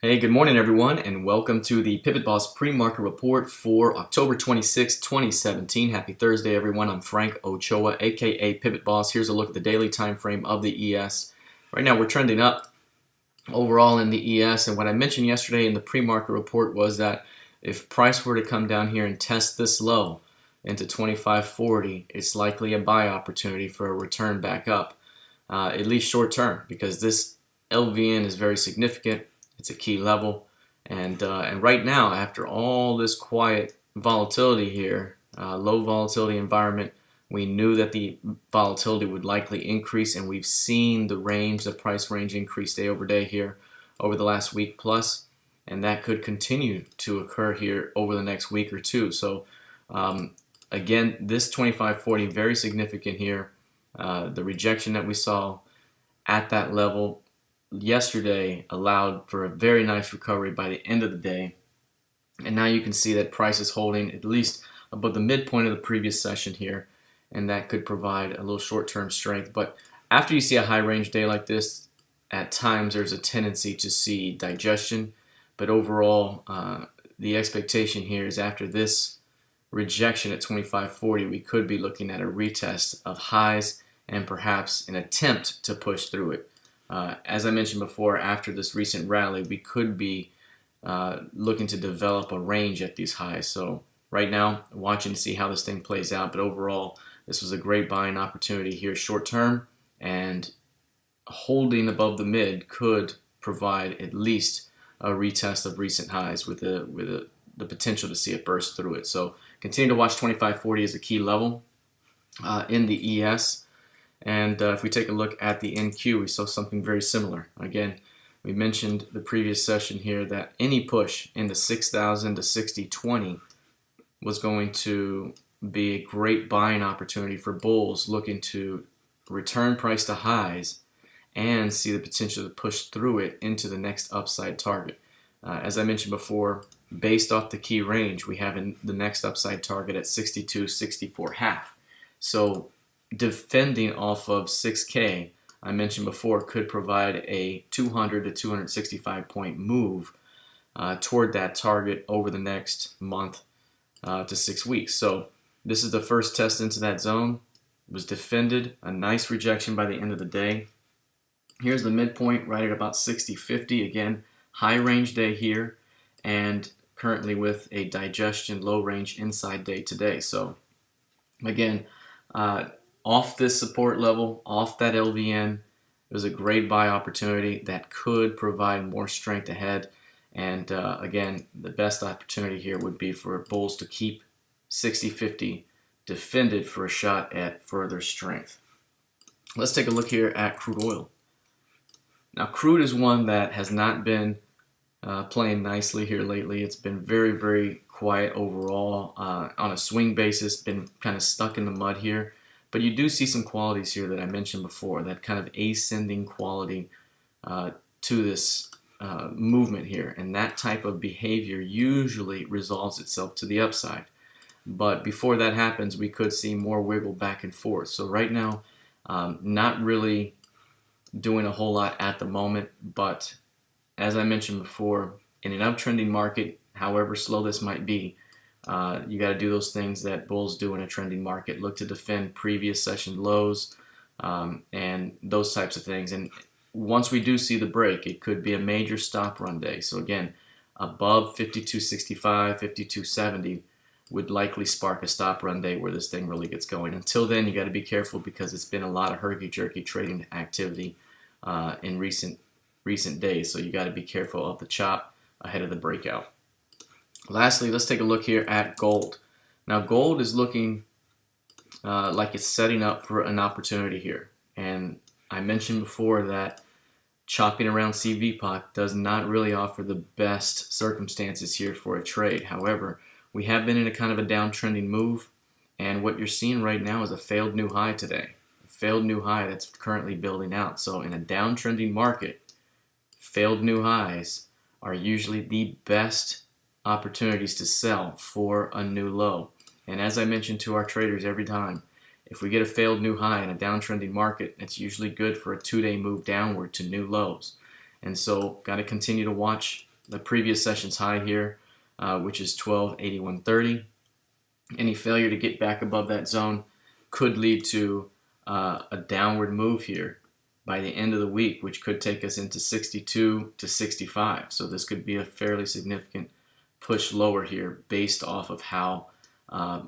Hey, good morning everyone, and welcome to the PivotBoss Pre-Market Report for October 26, 2017. Happy Thursday everyone. I'm Frank Ochoa, aka PivotBoss. Here's a look at the daily time frame of the ES. Right now we're trending up overall in the ES, and what I mentioned yesterday in the pre-market report was that if price were to come down here and test this low into 25.40, it's likely a buy opportunity for a return back up, at least short term, because this LVN is very significant. It's a key level, and right now, after all this quiet volatility here, low volatility environment, we knew that the volatility would likely increase, and we've seen the price range increase day over day here over the last week plus, and that could continue to occur here over the next week or two. So again, this 25.40 very significant here. The rejection that we saw at that level yesterday allowed for a very nice recovery by the end of the day, and now you can see that price is holding at least above the midpoint of the previous session here, and that could provide a little short-term strength. But after you see a high range day like this, at times there's a tendency to see digestion, but overall the expectation here is after this rejection at 25.40, we could be looking at a retest of highs and perhaps an attempt to push through it. As I mentioned before, after this recent rally, we could be looking to develop a range at these highs. So right now, watching to see how this thing plays out. But overall, this was a great buying opportunity here short term, and holding above the mid could provide at least a retest of recent highs with the potential to see it burst through it. So continue to watch 25.40 as a key level in the ES. And if we take a look at the NQ, we saw something very similar. Again, we mentioned the previous session here that any push in the 6,000 to 60.20 was going to be a great buying opportunity for bulls looking to return price to highs and see the potential to push through it into the next upside target. As I mentioned before, based off the key range, we have the next upside target at 62.64.5. So defending off of 6K, I mentioned before, could provide a 200 to 265 point move toward that target over the next month to 6 weeks. So this is the first test into that zone. It was defended, a nice rejection by the end of the day. Here's the midpoint right at about 60.50. Again, high range day here, and currently with a digestion low range inside day today. So again, off this support level, off that LVN, it was a great buy opportunity that could provide more strength ahead. And again, the best opportunity here would be for bulls to keep 60.50 defended for a shot at further strength. Let's take a look here at crude oil. Now, crude is one that has not been playing nicely here lately. It's been very, very quiet overall. On a swing basis, been kind of stuck in the mud here. But you do see some qualities here that I mentioned before, that kind of ascending quality to this movement here. And that type of behavior usually resolves itself to the upside. But before that happens, we could see more wiggle back and forth. So right now, not really doing a whole lot at the moment. But as I mentioned before, in an uptrending market, however slow this might be, you got to do those things that bulls do in a trending market. Look to defend previous session lows and those types of things. And once we do see the break, it could be a major stop run day. So again, above 52.65, 52.70 would likely spark a stop run day where this thing really gets going. Until then, you got to be careful because it's been a lot of herky-jerky trading activity in recent days. So you got to be careful of the chop ahead of the breakout. Lastly, let's take a look here at gold. Now, gold is looking like it's setting up for an opportunity here. And I mentioned before that chopping around CVPOC does not really offer the best circumstances here for a trade. However, we have been in a kind of a downtrending move, and what you're seeing right now is a failed new high today. A failed new high that's currently building out. So in a downtrending market, failed new highs are usually the best opportunities to sell for a new low. And as I mentioned to our traders every time, if we get a failed new high in a downtrending market, it's usually good for a 2-day move downward to new lows. And so got to continue to watch the previous session's high here, which is 1281.30. Any failure to get back above that zone could lead to a downward move here by the end of the week, which could take us into 62 to 65. So this could be a fairly significant push lower here based off of how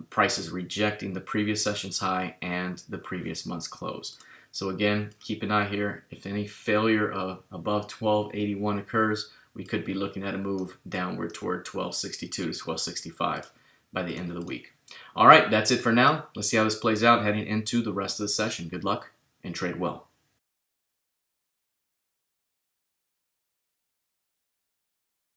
price is rejecting the previous session's high and the previous month's close. So again, keep an eye here. If any failure above 1281 occurs, we could be looking at a move downward toward 1262 to 1265 by the end of the week. All right, that's it for now. Let's see how this plays out heading into the rest of the session. Good luck and trade well.